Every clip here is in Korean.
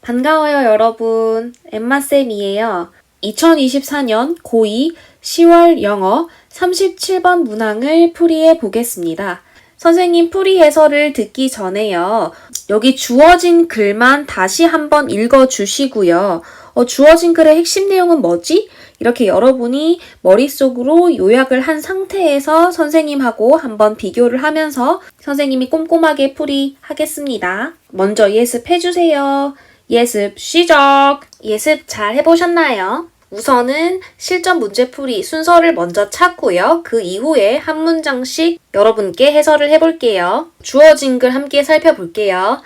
반가워요, 여러분. 엠마쌤이에요. 2024년 고2 10월 영어 37번 문항을 풀이해 보겠습니다. 선생님 풀이 해설을 듣기 전에요. 여기 주어진 글만 다시 한번 읽어주시고요. 주어진 글의 핵심 내용은 뭐지? 이렇게 여러분이 머릿속으로 요약을 한 상태에서 선생님하고 한번 비교를 하면서 선생님이 꼼꼼하게 풀이하겠습니다. 먼저 예습해주세요. 예습 시작! 예습 잘 해보셨나요? 우선은 실전 문제풀이 순서를 먼저 찾고요. 그 이후에 한 문장씩 여러분께 해설을 해볼게요. 주어진 글 함께 살펴볼게요.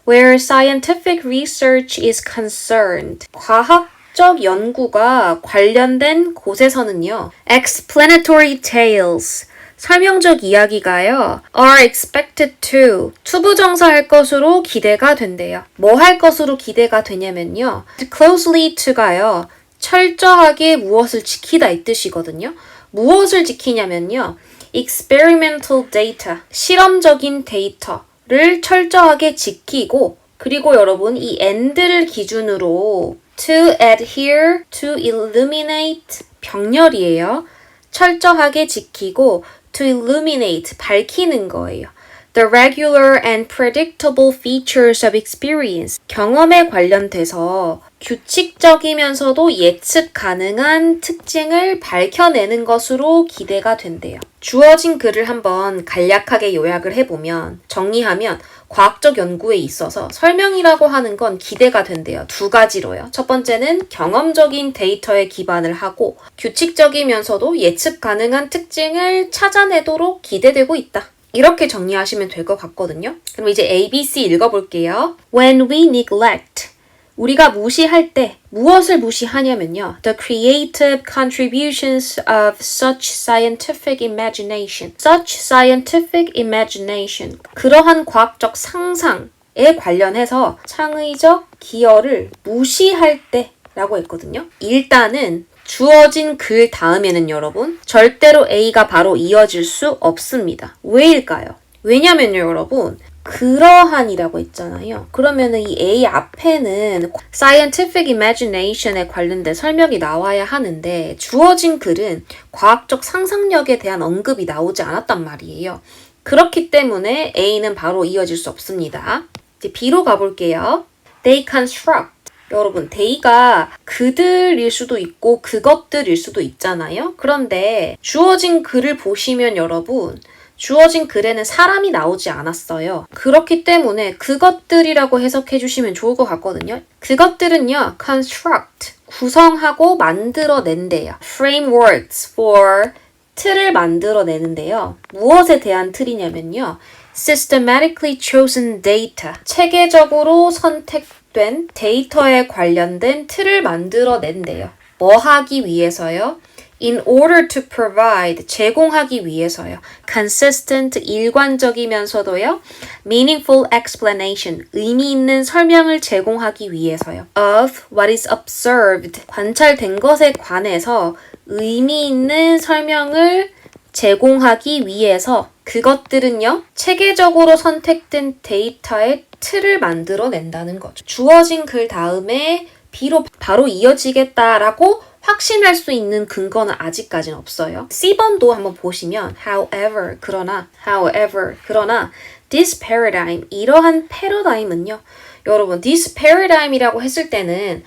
Where scientific research is concerned. 과학적 연구가 관련된 곳에서는요. Explanatory tales. 설명적 이야기가요. are expected to. 투부정사할 것으로 기대가 된대요. 뭐 할 것으로 기대가 되냐면요. closely to가요. 철저하게 무엇을 지키다 이 뜻이거든요. 무엇을 지키냐면요. experimental data. 실험적인 데이터를 철저하게 지키고 그리고 여러분 이 and를 기준으로 to adhere, to illuminate 병렬이에요. 철저하게 지키고 to illuminate, 밝히는 거예요. The regular and predictable features of experience. 경험에 관련돼서 규칙적이면서도 예측 가능한 특징을 밝혀내는 것으로 기대가 된대요. 주어진 글을 한번 간략하게 요약을 해보면, 정리하면 과학적 연구에 있어서 설명이라고 하는 건 기대가 된대요. 두 가지로요. 첫 번째는 경험적인 데이터에 기반을 하고 규칙적이면서도 예측 가능한 특징을 찾아내도록 기대되고 있다. 이렇게 정리하시면 될 것 같거든요. 그럼 이제 ABC 읽어볼게요. When we neglect. 우리가 무시할 때 무엇을 무시하냐면요. The creative contributions of such scientific imagination. Such scientific imagination. 그러한 과학적 상상에 관련해서 창의적 기여를 무시할 때라고 했거든요. 일단은 주어진 글 다음에는 여러분 절대로 A가 바로 이어질 수 없습니다. 왜일까요? 왜냐면요 여러분 그러한이라고 했잖아요. 그러면은 이 A 앞에는 scientific imagination에 관련된 설명이 나와야 하는데 주어진 글은 과학적 상상력에 대한 언급이 나오지 않았단 말이에요. 그렇기 때문에 A는 바로 이어질 수 없습니다. 이제 B로 가볼게요. They construct. 여러분, they가 그들일 수도 있고 그것들일 수도 있잖아요. 그런데 주어진 글을 보시면 여러분 주어진 글에는 사람이 나오지 않았어요. 그렇기 때문에 그것들이라고 해석해 주시면 좋을 것 같거든요. 그것들은요, construct, 구성하고 만들어낸대요. frameworks for 틀을 만들어내는데요. 무엇에 대한 틀이냐면요. systematically chosen data, 체계적으로 선택된 데이터에 관련된 틀을 만들어낸대요. 뭐 하기 위해서요? In order to provide, 제공하기 위해서요. Consistent, 일관적이면서도요. Meaningful explanation, 의미 있는 설명을 제공하기 위해서요. Of what is observed, 관찰된 것에 관해서 의미 있는 설명을 제공하기 위해서 그것들은요. 체계적으로 선택된 데이터의 틀을 만들어낸다는 거죠. 주어진 글 다음에 B로 바로 이어지겠다라고 확신할 수 있는 근거는 아직까지는 없어요. C번도 한번 보시면 however, 그러나 this paradigm, 이러한 패러다임은요. 여러분, this paradigm이라고 했을 때는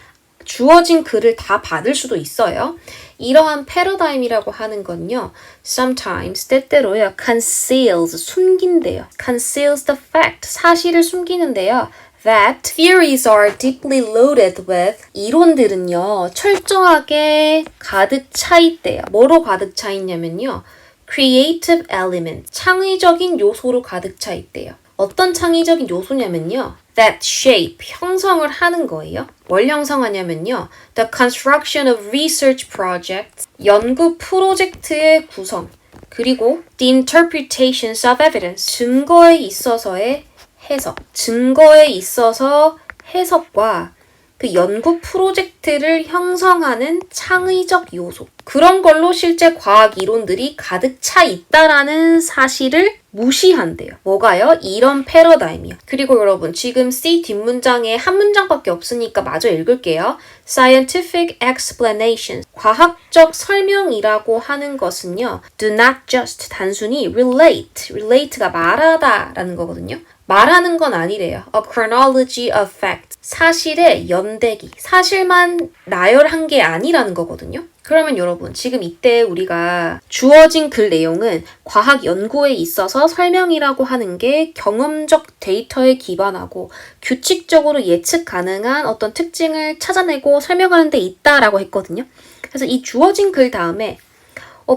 주어진 글을 다 받을 수도 있어요. 이러한 패러다임이라고 하는 건요. sometimes, 때때로요. conceals, 숨긴대요. conceals the fact, 사실을 숨기는데요. that theories are deeply loaded with 이론들은요. 철저하게 가득 차 있대요. 뭐로 가득 차 있냐면요. creative element, 창의적인 요소로 가득 차 있대요. 어떤 창의적인 요소냐면요. that shape, 형성을 하는 거예요. 뭘 형성하냐면요. the construction of research projects, 연구 프로젝트의 구성, 그리고 the interpretations of evidence, 증거에 있어서의 해석, 증거에 있어서 해석과 그 연구 프로젝트를 형성하는 창의적 요소. 그런 걸로 실제 과학 이론들이 가득 차 있다라는 사실을 무시한대요. 뭐가요? 이런 패러다임이요. 그리고 여러분 지금 C 뒷문장에 한 문장밖에 없으니까 마저 읽을게요. Scientific explanation. 과학적 설명이라고 하는 것은요. Do not just 단순히 relate. relate가 말하다 라는 거거든요. 말하는 건 아니래요. A chronology of facts. 사실의 연대기. 사실만 나열한 게 아니라는 거거든요. 그러면 여러분 지금 이때 우리가 주어진 글 내용은 과학 연구에 있어서 설명이라고 하는 게 경험적 데이터에 기반하고 규칙적으로 예측 가능한 어떤 특징을 찾아내고 설명하는 데 있다라고 했거든요. 그래서 이 주어진 글 다음에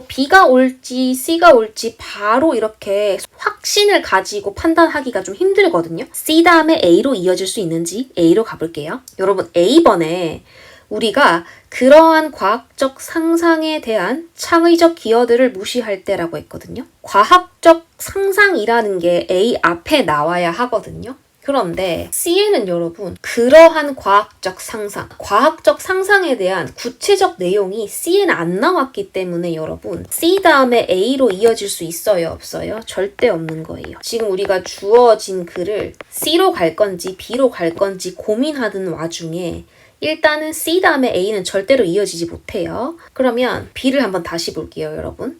B가 올지 C가 올지 바로 이렇게 확신을 가지고 판단하기가 좀 힘들거든요. C 다음에 A로 이어질 수 있는지 A로 가볼게요. 여러분 A번에 우리가 그러한 과학적 상상에 대한 창의적 기여들을 무시할 때라고 했거든요. 과학적 상상이라는 게 A 앞에 나와야 하거든요. 그런데 C에는 여러분 그러한 과학적 상상에 대한 구체적 내용이 C에는 안 나왔기 때문에 여러분 C 다음에 A로 이어질 수 있어요? 없어요? 절대 없는 거예요. 지금 우리가 주어진 글을 C로 갈 건지 B로 갈 건지 고민하던 와중에 일단은 C 다음에 A는 절대로 이어지지 못해요. 그러면 B를 한번 다시 볼게요, 여러분.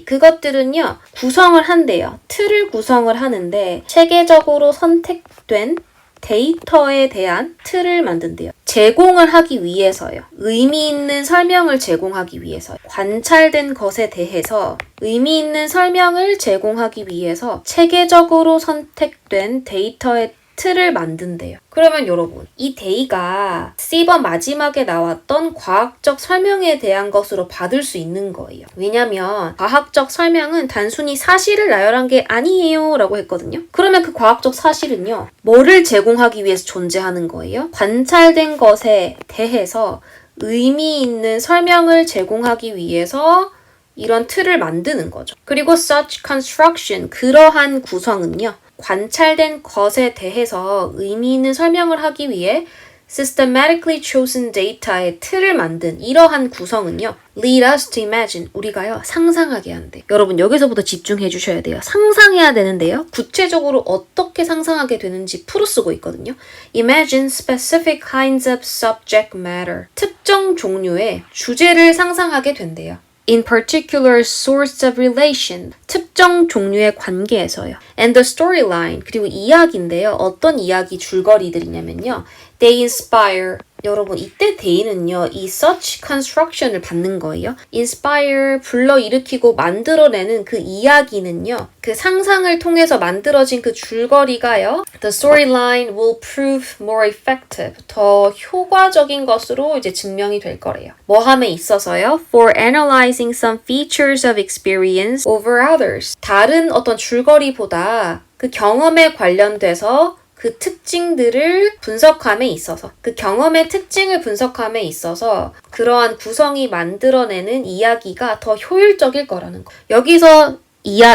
그것들은요, 구성을 한대요. 틀을 구성을 하는데 체계적으로 선택된 데이터에 대한 틀을 만든대요. 제공을 하기 위해서요. 의미 있는 설명을 제공하기 위해서. 관찰된 것에 대해서 의미 있는 설명을 제공하기 위해서 체계적으로 선택된 데이터의 틀을 만든대요. 그러면 여러분, 이 데이가 C번 마지막에 나왔던 과학적 설명에 대한 것으로 받을 수 있는 거예요. 왜냐면 과학적 설명은 단순히 사실을 나열한 게 아니에요 라고 했거든요. 그러면 그 과학적 사실은요. 뭐를 제공하기 위해서 존재하는 거예요? 관찰된 것에 대해서 의미 있는 설명을 제공하기 위해서 이런 틀을 만드는 거죠. 그리고 such construction, 그러한 구성은요. 관찰된 것에 대해서 의미 있는 설명을 하기 위해 systematically chosen data의 틀을 만든 이러한 구성은요. lead us to imagine. 우리가요. 상상하게 한대. 여러분 여기서부터 집중해 주셔야 돼요. 상상해야 되는데요. 구체적으로 어떻게 상상하게 되는지 풀어 쓰고 있거든요. Imagine specific kinds of subject matter. 특정 종류의 주제를 상상하게 된대요. In particular source of relation, 특정 종류의 관계에서요. And the storyline, 그리고 이야기인데요. 어떤 이야기 줄거리들이냐면요. They inspire. 여러분 이때 they는요. 이 such construction을 받는 거예요. inspire, 불러일으키고 만들어내는 그 이야기는요. 그 상상을 통해서 만들어진 그 줄거리가요. The storyline will prove more effective. 더 효과적인 것으로 이제 증명이 될 거래요. 뭐 함에 있어서요. For analyzing some features of experience over others. 다른 어떤 줄거리보다 그 경험에 관련돼서 그 특징들을 분석함에 있어서 그 경험의 특징을 분석함에 있어서 그러한 구성이 만들어내는 이야기가 더 효율적일 거라는 거. 여기서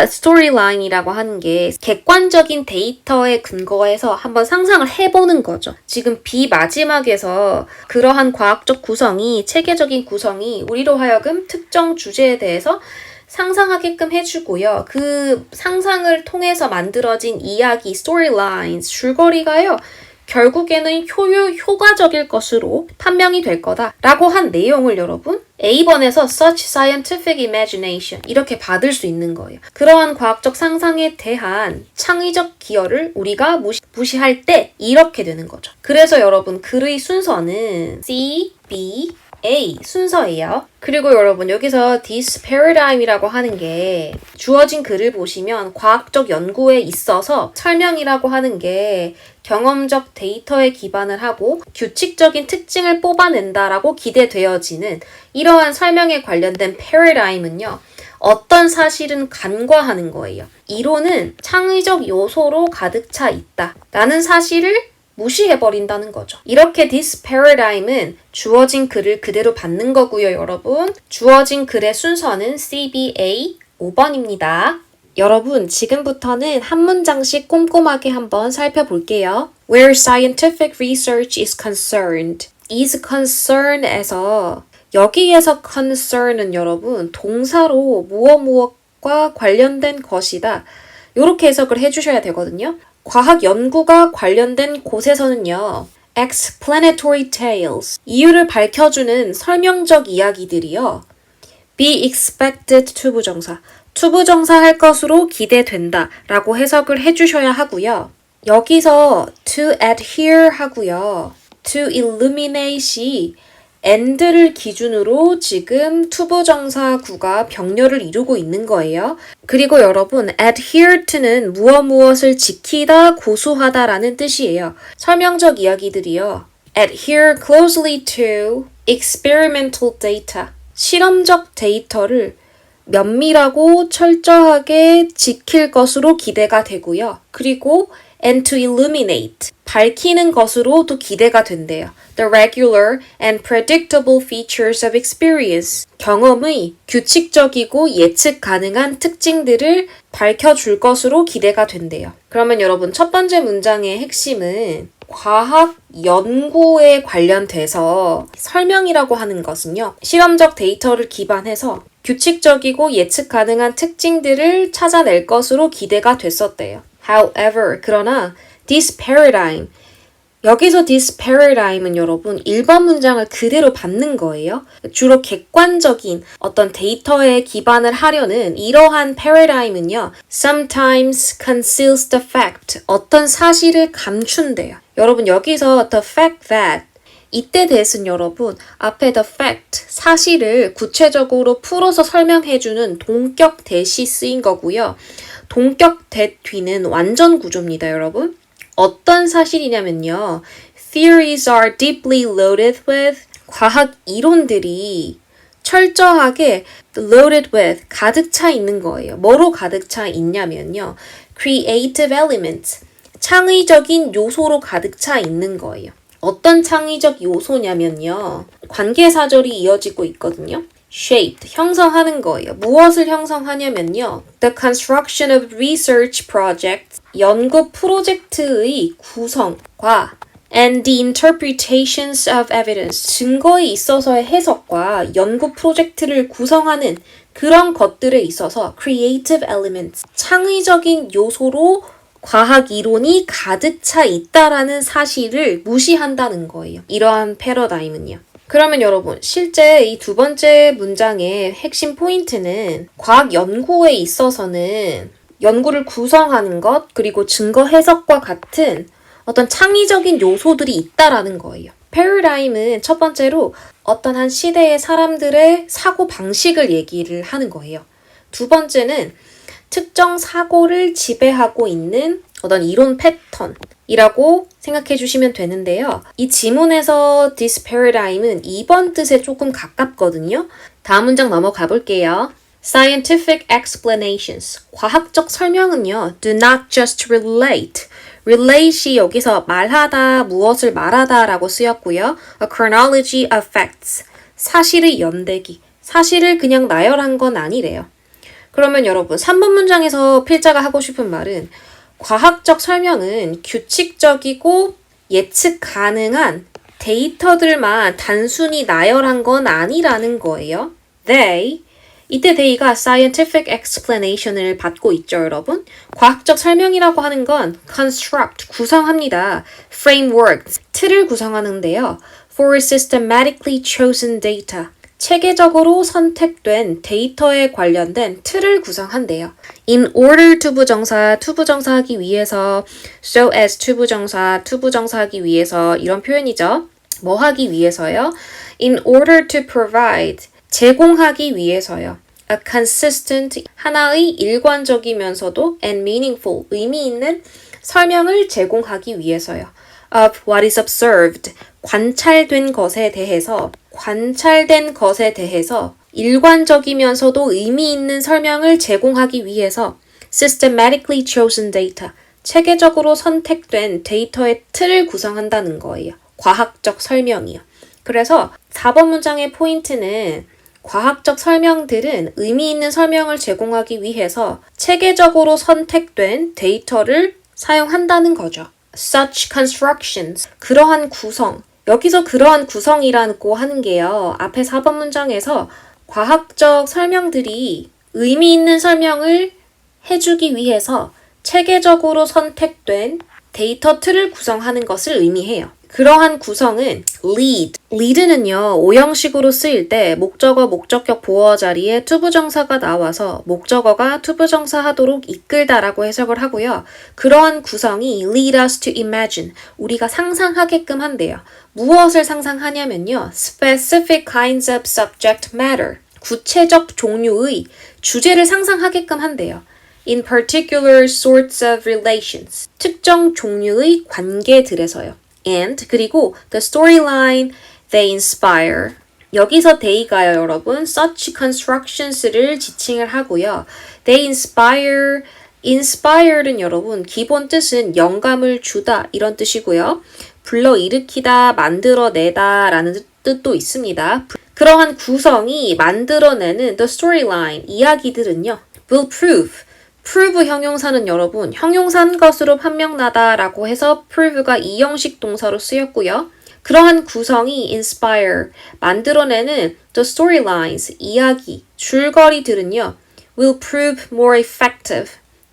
스토리라인이라고 하는 게 객관적인 데이터에 근거해서 한번 상상을 해보는 거죠. 지금 B 마지막에서 그러한 과학적 구성이 체계적인 구성이 우리로 하여금 특정 주제에 대해서 상상하게끔 해주고요. 그 상상을 통해서 만들어진 이야기, storylines, 줄거리가요. 결국에는 효과적일 것으로 판명이 될 거다라고 한 내용을 여러분 A번에서 such scientific imagination 이렇게 받을 수 있는 거예요. 그러한 과학적 상상에 대한 창의적 기여를 우리가 무시할 때 이렇게 되는 거죠. 그래서 여러분 글의 순서는 C, B, A 순서예요. 그리고 여러분 여기서 this paradigm이라고 하는 게 주어진 글을 보시면 과학적 연구에 있어서 설명이라고 하는 게 경험적 데이터에 기반을 하고 규칙적인 특징을 뽑아낸다라고 기대되어지는 이러한 설명에 관련된 paradigm은요. 어떤 사실은 간과하는 거예요. 이론은 창의적 요소로 가득 차 있다. 라는 사실을 무시해버린다는 거죠. 이렇게 this paradigm은 주어진 글을 그대로 받는 거고요, 여러분. 주어진 글의 순서는 CBA 5번입니다. 여러분, 지금부터는 한 문장씩 꼼꼼하게 한번 살펴볼게요. Where scientific research is concerned. is concerned에서 여기에서 concern은 여러분 동사로 무엇과 관련된 것이다. 이렇게 해석을 해주셔야 되거든요. 과학 연구가 관련된 곳에서는요. explanatory tales, 이유를 밝혀주는 설명적 이야기들이요. be expected 투부정사, 투부정사 할 것으로 기대된다 라고 해석을 해주셔야 하고요. 여기서 to adhere 하고요. to illuminate이 and를 기준으로 지금 투부정사구가 병렬을 이루고 있는 거예요. 그리고 여러분, adhere to는 무엇을 지키다, 고수하다 라는 뜻이에요. 설명적 이야기들이요. adhere closely to experimental data. 실험적 데이터를 면밀하고 철저하게 지킬 것으로 기대가 되고요. 그리고 and to illuminate, 밝히는 것으로 또 기대가 된대요. The regular and predictable features of experience, 경험의 규칙적이고 예측 가능한 특징들을 밝혀줄 것으로 기대가 된대요. 그러면 여러분, 첫 번째 문장의 핵심은 과학 연구에 관련돼서 설명이라고 하는 것은요. 실험적 데이터를 기반해서 규칙적이고 예측 가능한 특징들을 찾아낼 것으로 기대가 됐었대요. However, 그러나 this paradigm, 여기서 this paradigm은 여러분 1번 문장을 그대로 받는 거예요. 주로 객관적인 어떤 데이터에 기반을 하려는 이러한 paradigm은요. sometimes conceals the fact, 어떤 사실을 감춘대요. 여러분 여기서 the fact that, 이때 that은 여러분 앞에 the fact, 사실을 구체적으로 풀어서 설명해주는 동격 that이 쓰인 거고요. 동격 that 뒤는 완전 구조입니다, 여러분. 어떤 사실이냐면요. Theories are deeply loaded with, 과학 이론들이 철저하게 loaded with, 가득 차 있는 거예요. 뭐로 가득 차 있냐면요. Creative elements, 창의적인 요소로 가득 차 있는 거예요. 어떤 창의적 요소냐면요. 관계사절이 이어지고 있거든요. shaped, 형성하는 거예요. 무엇을 형성하냐면요. The construction of research projects, 연구 프로젝트의 구성과 and the interpretations of evidence, 증거에 있어서의 해석과 연구 프로젝트를 구성하는 그런 것들에 있어서 creative elements, 창의적인 요소로 과학 이론이 가득 차 있다라는 사실을 무시한다는 거예요. 이러한 패러다임은요. 그러면 여러분, 실제 이 두 번째 문장의 핵심 포인트는 과학 연구에 있어서는 연구를 구성하는 것, 그리고 증거 해석과 같은 어떤 창의적인 요소들이 있다라는 거예요. 패러다임은 첫 번째로 어떤 한 시대의 사람들의 사고 방식을 얘기를 하는 거예요. 두 번째는 특정 사고를 지배하고 있는 어떤 이론 패턴이라고 생각해 주시면 되는데요. 이 지문에서 this paradigm은 2번 뜻에 조금 가깝거든요. 다음 문장 넘어가 볼게요. Scientific explanations, 과학적 설명은요, do not just relate. relate이 여기서 말하다, 무엇을 말하다 라고 쓰였고요. A chronology of facts, 사실의 연대기, 사실을 그냥 나열한 건 아니래요. 그러면 여러분, 3번 문장에서 필자가 하고 싶은 말은 과학적 설명은 규칙적이고 예측 가능한 데이터들만 단순히 나열한 건 아니라는 거예요. 이때 they가 scientific explanation을 받고 있죠, 여러분. 과학적 설명이라고 하는 건 construct, 구성합니다. frameworks, 틀을 구성하는데요. for systematically chosen data, 체계적으로 선택된 데이터에 관련된 틀을 구성한대요. In order 투부정사, 투부정사하기 위해서, so as 투부정사, 투부정사하기 위해서 이런 표현이죠. 뭐 하기 위해서요? In order to provide, 제공하기 위해서요. A consistent, 하나의 일관적이면서도 and meaningful, 의미 있는 설명을 제공하기 위해서요. Of what is observed, 관찰된 것에 대해서 일관적이면서도 의미 있는 설명을 제공하기 위해서 systematically chosen data, 체계적으로 선택된 데이터의 틀을 구성한다는 거예요. 과학적 설명이요. 그래서 4번 문장의 포인트는 과학적 설명들은 의미 있는 설명을 제공하기 위해서 체계적으로 선택된 데이터를 사용한다는 거죠. Such constructions, 그러한 구성. 여기서 그러한 구성이라고 하는 게요. 앞에 4번 문장에서 과학적 설명들이 의미 있는 설명을 해주기 위해서 체계적으로 선택된 데이터 틀을 구성하는 것을 의미해요. 그러한 구성은 lead는요, 오형식으로 쓰일 때 목적어, 목적격, 보어 자리에 투부정사가 나와서 목적어가 투부정사 하도록 이끌다라고 해석을 하고요. 그러한 구성이 lead us to imagine, 우리가 상상하게끔 한대요. 무엇을 상상하냐면요, specific kinds of subject matter, 구체적 종류의 주제를 상상하게끔 한대요. In particular sorts of relations, 특정 종류의 관계들에서요. And 그리고 the storyline they inspire. 여기서 they가요, 여러분. such constructions를 지칭을 하고요. They inspire는 여러분 기본 뜻은 영감을 주다 이런 뜻이고요. 불러일으키다, 만들어내다 라는 뜻도 있습니다. 그러한 구성이 만들어내는 the storyline, 이야기들은요. will prove 형용사는 여러분 형용사인 것으로 판명나다라고 해서 prove가 이형식 동사로 쓰였고요. 그러한 구성이 inspire, 만들어내는 the storylines, 이야기, 줄거리들은요. will prove more effective,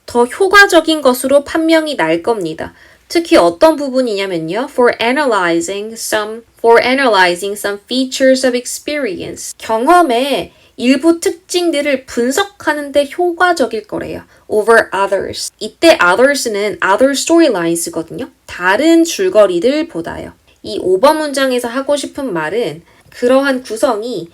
더 효과적인 것으로 판명이 날 겁니다. 특히 어떤 부분이냐면요. for analyzing some features of experience, 경험의 일부 특징들을 분석하는 데 효과적일 거래요. over others. 이때 others는 other storylines거든요. 다른 줄거리들보다요. 이 5번 문장에서 하고 싶은 말은 그러한 구성이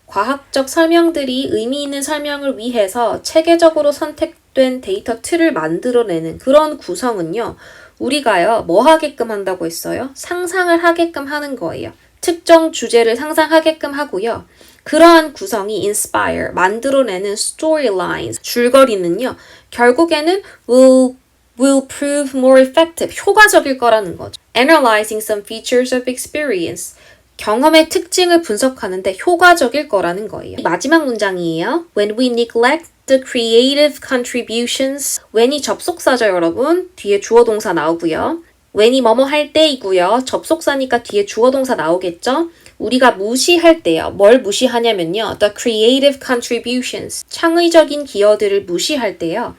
과학적 설명들이 의미 있는 설명을 위해서 체계적으로 선택된 데이터 틀을 만들어내는 그런 구성은요. 우리가요. 뭐 하게끔 한다고 했어요? 상상을 하게끔 하는 거예요. 특정 주제를 상상하게끔 하고요. 그러한 구성이 inspire, 만들어내는 storylines, 줄거리는요. 결국에는 will prove more effective, 효과적일 거라는 거죠. Analyzing some features of experience, 경험의 특징을 분석하는데 효과적일 거라는 거예요. 마지막 문장이에요. When we neglect the creative contributions, when이 접속사죠, 여러분. 뒤에 주어 동사 나오고요. when이 뭐뭐 할 때이고요. 접속사니까 뒤에 주어 동사 나오겠죠? 우리가 무시할 때요. 뭘 무시하냐면요. The creative contributions, 창의적인 기여들을 무시할 때요.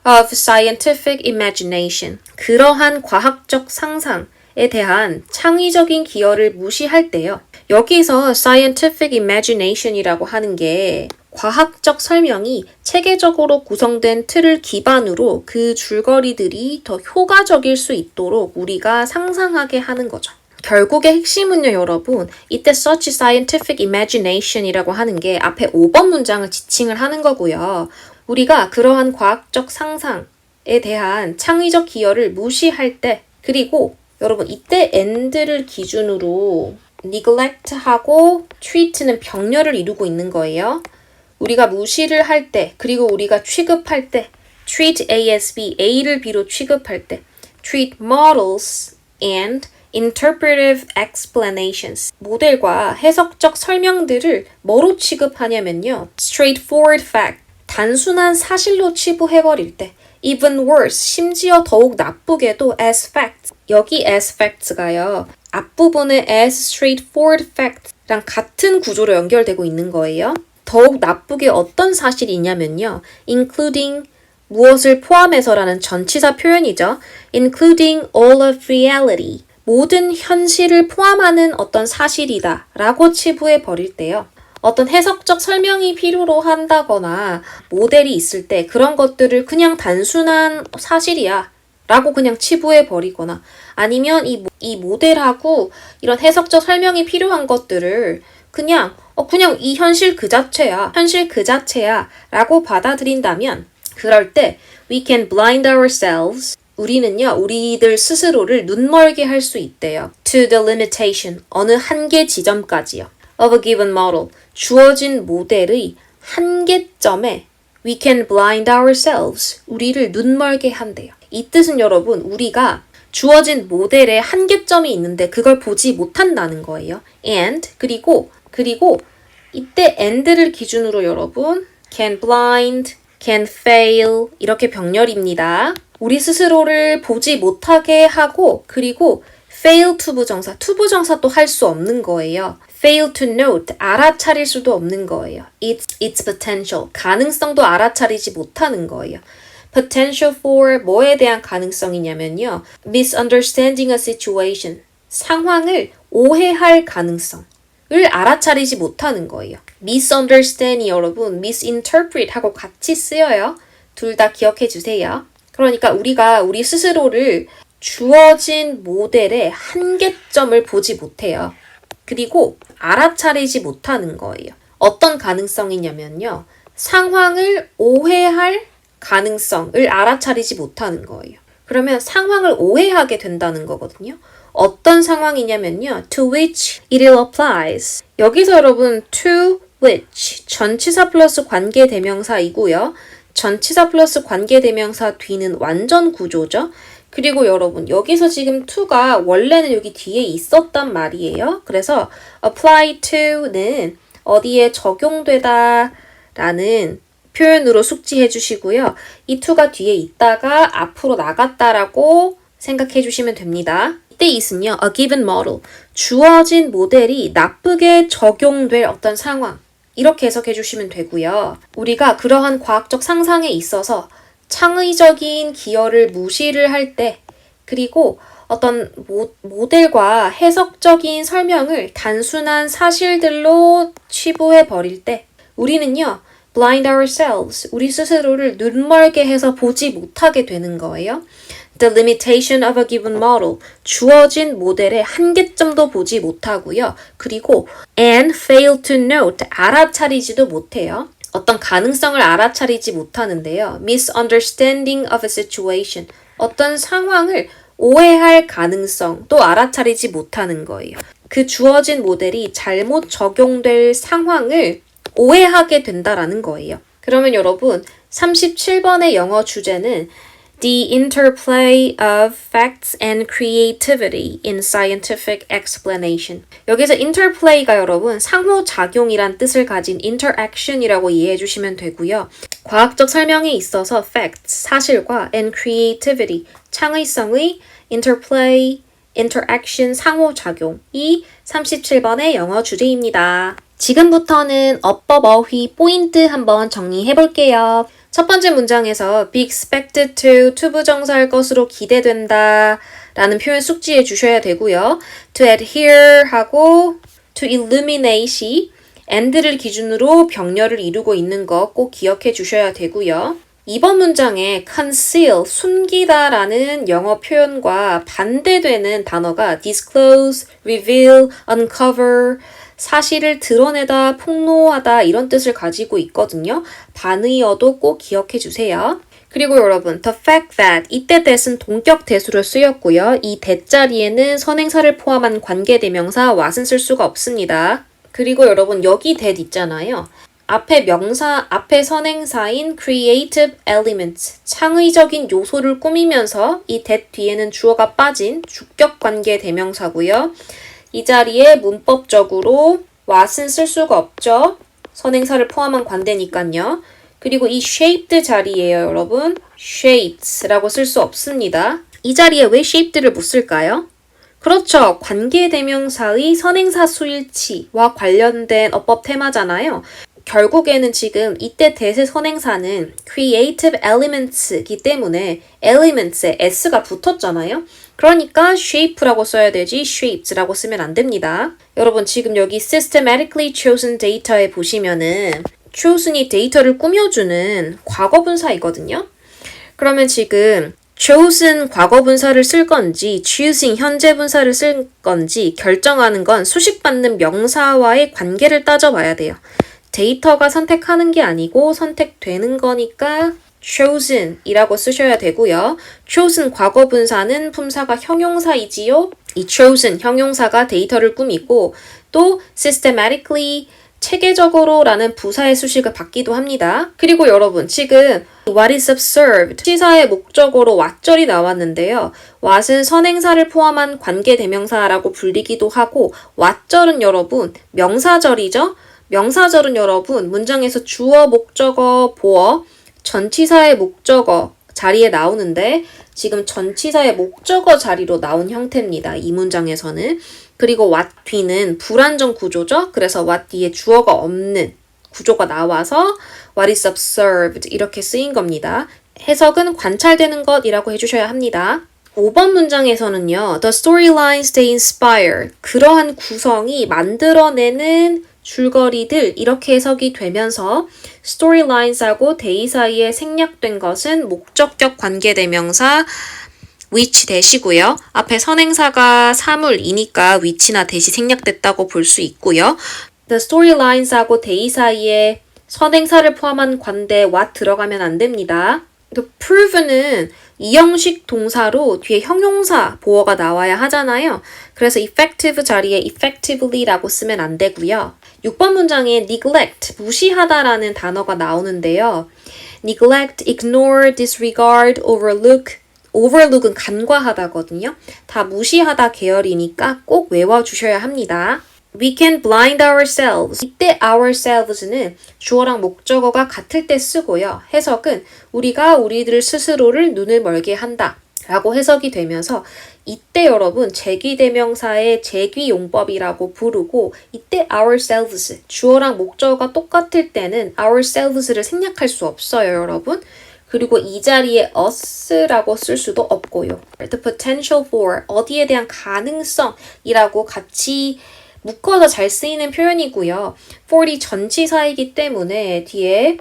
Of scientific imagination, 그러한 과학적 상상에 대한 창의적인 기여를 무시할 때요. 여기서 scientific imagination이라고 하는 게 과학적 설명이 체계적으로 구성된 틀을 기반으로 그 줄거리들이 더 효과적일 수 있도록 우리가 상상하게 하는 거죠. 결국의 핵심은요, 여러분. 이때 such scientific imagination이라고 하는 게 앞에 5번 문장을 지칭을 하는 거고요. 우리가 그러한 과학적 상상에 대한 창의적 기여를 무시할 때, 그리고 여러분 이때 and를 기준으로 neglect하고 treat는 병렬을 이루고 있는 거예요. 우리가 무시를 할 때, 그리고 우리가 취급할 때, treat A as B, A를 B로 취급할 때, treat models and interpretive explanations, 모델과 해석적 설명들을 뭐로 취급하냐면요. straightforward fact, 단순한 사실로 치부해버릴 때, even worse, 심지어 더욱 나쁘게도 as facts, 여기 as facts가요. 앞부분에 as straightforward fact랑 같은 구조로 연결되고 있는 거예요. 더욱 나쁘게 어떤 사실이냐면요. including 무엇을 포함해서라는 전치사 표현이죠. including all of reality, 모든 현실을 포함하는 어떤 사실이다 라고 치부해 버릴 때요. 어떤 해석적 설명이 필요로 한다거나 모델이 있을 때 그런 것들을 그냥 단순한 사실이야 라고 그냥 치부해 버리거나 아니면 이 모델하고 이런 해석적 설명이 필요한 것들을 그냥 이 현실 그 자체야 라고 받아들인다면 그럴 때 we can blind ourselves, 우리는요, 우리들 스스로를 눈멀게 할 수 있대요. to the limitation, 어느 한계 지점까지요. of a given model, 주어진 모델의 한계점에 we can blind ourselves, 우리를 눈멀게 한대요. 이 뜻은 여러분, 우리가 주어진 모델에 한계점이 있는데 그걸 보지 못한다는 거예요. and, 그리고 이때 and를 기준으로 여러분, can blind, can fail 이렇게 병렬입니다. 우리 스스로를 보지 못하게 하고 그리고 fail 투부정사, 투부정사도 할 수 없는 거예요. fail to note, 알아차릴 수도 없는 거예요. its potential, 가능성도 알아차리지 못하는 거예요. potential for 뭐에 대한 가능성이냐면요. misunderstanding a situation. 상황을 오해할 가능성을 알아차리지 못하는 거예요. misunderstand이 여러분 misinterpret 하고 같이 쓰여요. 둘 다 기억해 주세요. 그러니까 우리가 우리 스스로를 주어진 모델의 한계점을 보지 못해요. 그리고 알아차리지 못하는 거예요. 어떤 가능성이냐면요. 상황을 오해할 가능성을 알아차리지 못하는 거예요. 그러면 상황을 오해하게 된다는 거거든요. 어떤 상황이냐면요. To which it applies. 여기서 여러분 to which 전치사 플러스 관계대명사이고요. 전치사 플러스 관계대명사 뒤는 완전 구조죠. 그리고 여러분 여기서 지금 to가 원래는 여기 뒤에 있었단 말이에요. 그래서 apply to는 어디에 적용되다 라는 표현으로 숙지해 주시고요. 이 to가 뒤에 있다가 앞으로 나갔다라고 생각해 주시면 됩니다. 이때 is는요. a given model. 주어진 모델이 나쁘게 적용될 어떤 상황. 이렇게 해석해 주시면 되고요. 우리가 그러한 과학적 상상에 있어서 창의적인 기여를 무시를 할 때, 그리고 어떤 모델과 해석적인 설명을 단순한 사실들로 치부해 버릴 때, 우리는요, blind ourselves, 우리 스스로를 눈멀게 해서 보지 못하게 되는 거예요. The limitation of a given model, 주어진 모델의 한계점도 보지 못하고요. 그리고 and fail to note, 알아차리지도 못해요. 어떤 가능성을 알아차리지 못하는데요. misunderstanding of a situation, 어떤 상황을 오해할 가능성도 알아차리지 못하는 거예요. 그 주어진 모델이 잘못 적용될 상황을 오해하게 된다라는 거예요. 그러면 여러분 37번의 영어 주제는 The interplay of facts and creativity in scientific explanation. 여기서 interplay가 여러분 상호작용이란 뜻을 가진 interaction이라고 이해해 주시면 되고요. 과학적 설명에 있어서 facts, 사실과 and creativity, 창의성의 interplay, interaction, 상호작용이 37번의 영어 주제입니다. 지금부터는 어법 어휘 포인트 한번 정리해 볼게요. 첫 번째 문장에서 be expected to 부정사일 것으로 기대된다 라는 표현 숙지해 주셔야 되고요. to adhere 하고 to illuminate이 and를 기준으로 병렬을 이루고 있는 거 꼭 기억해 주셔야 되고요. 이번 문장에 conceal, 숨기다 라는 영어 표현과 반대되는 단어가 disclose, reveal, uncover, 사실을 드러내다, 폭로하다 이런 뜻을 가지고 있거든요. 반의어도 꼭 기억해 주세요. 그리고 여러분, the fact that 이때 that은 동격 that으로 쓰였고요. 이 that 자리에는 선행사를 포함한 관계대명사 what은 쓸 수가 없습니다. 그리고 여러분, 여기 that 있잖아요. 앞에 선행사인 creative elements, 창의적인 요소를 꾸미면서 이 that 뒤에는 주어가 빠진 주격 관계 대명사고요. 이 자리에 문법적으로 what은 쓸 수가 없죠. 선행사를 포함한 관대니까요. 그리고 이 shaped 자리에요, 여러분. shaped라고 쓸 수 없습니다. 이 자리에 왜 shaped를 못 쓸까요? 그렇죠. 관계대명사의 선행사 수일치와 관련된 어법 테마잖아요. 결국에는 지금 이때 that의 선행사는 creative elements이기 때문에 elements에 s가 붙었잖아요. 그러니까 shape라고 써야 되지 shapes라고 쓰면 안 됩니다. 여러분 지금 여기 systematically chosen data에 보시면은 chosen이 데이터를 꾸며주는 과거분사이거든요. 그러면 지금 chosen 과거분사를 쓸 건지 choosing 현재분사를 쓸 건지 결정하는 건 수식받는 명사와의 관계를 따져봐야 돼요. 데이터가 선택하는 게 아니고 선택되는 거니까 chosen이라고 쓰셔야 되고요. chosen 과거분사는 품사가 형용사이지요. 이 chosen 형용사가 데이터를 꾸미고 또 systematically 체계적으로 라는 부사의 수식을 받기도 합니다. 그리고 여러분 지금 what is observed 시사의 목적어로 what절이 나왔는데요. what은 선행사를 포함한 관계대명사라고 불리기도 하고 what절은 여러분 명사절이죠. 명사절은 여러분 문장에서 주어, 목적어, 보어, 전치사의 목적어 자리에 나오는데 지금 전치사의 목적어 자리로 나온 형태입니다. 이 문장에서는. 그리고 what 뒤는 불안정 구조죠. 그래서 what 뒤에 주어가 없는 구조가 나와서 what is observed 이렇게 쓰인 겁니다. 해석은 관찰되는 것이라고 해주셔야 합니다. 5번 문장에서는요. The storylines they inspire. 그러한 구성이 만들어내는 줄거리들 이렇게 해석이 되면서 storylines하고 they 사이에 생략된 것은 목적격 관계대명사 which 대시고요. 앞에 선행사가 사물이니까 which나 대시 생략됐다고 볼 수 있고요. The storylines 하고 they 사이에 선행사를 포함한 관대 what 들어가면 안 됩니다. The prove는 이형식 동사로 뒤에 형용사 보어가 나와야 하잖아요. 그래서 effective 자리에 effectively라고 쓰면 안 되고요. 6번 문장에 neglect, 무시하다라는 단어가 나오는데요. neglect, ignore, disregard, overlook. overlook은 간과하다거든요. 다 무시하다 계열이니까 꼭 외워주셔야 합니다. We can blind ourselves. 이때 ourselves는 주어랑 목적어가 같을 때 쓰고요. 해석은 우리가 우리들 스스로를 눈을 멀게 한다 라고 해석이 되면서 이때 여러분 제기대명사의 제기용법이라고 부르고 이때 ourselves, 주어랑 목적어가 똑같을 때는 ourselves를 생략할 수 없어요, 여러분. 그리고 이 자리에 us라고 쓸 수도 없고요. The potential for, 어디에 대한 가능성이라고 같이 묶어서 잘 쓰이는 표현이고요. for이 전치사이기 때문에 뒤에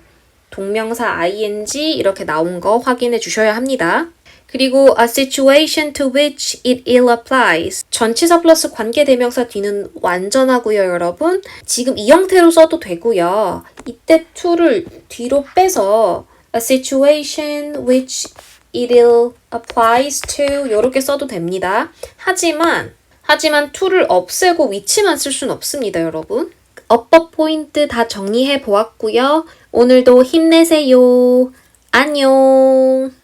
동명사 ing 이렇게 나온 거 확인해 주셔야 합니다. 그리고 a situation to which it ill applies. 전치사 플러스 관계대명사 뒤는 완전하고요, 여러분. 지금 이 형태로 써도 되고요. 이때 to를 뒤로 빼서 a situation which it ill applies to 이렇게 써도 됩니다. 하지만 to를 없애고 which만 쓸 수는 없습니다, 여러분. 어법 포인트 다 정리해 보았고요. 오늘도 힘내세요. 안녕.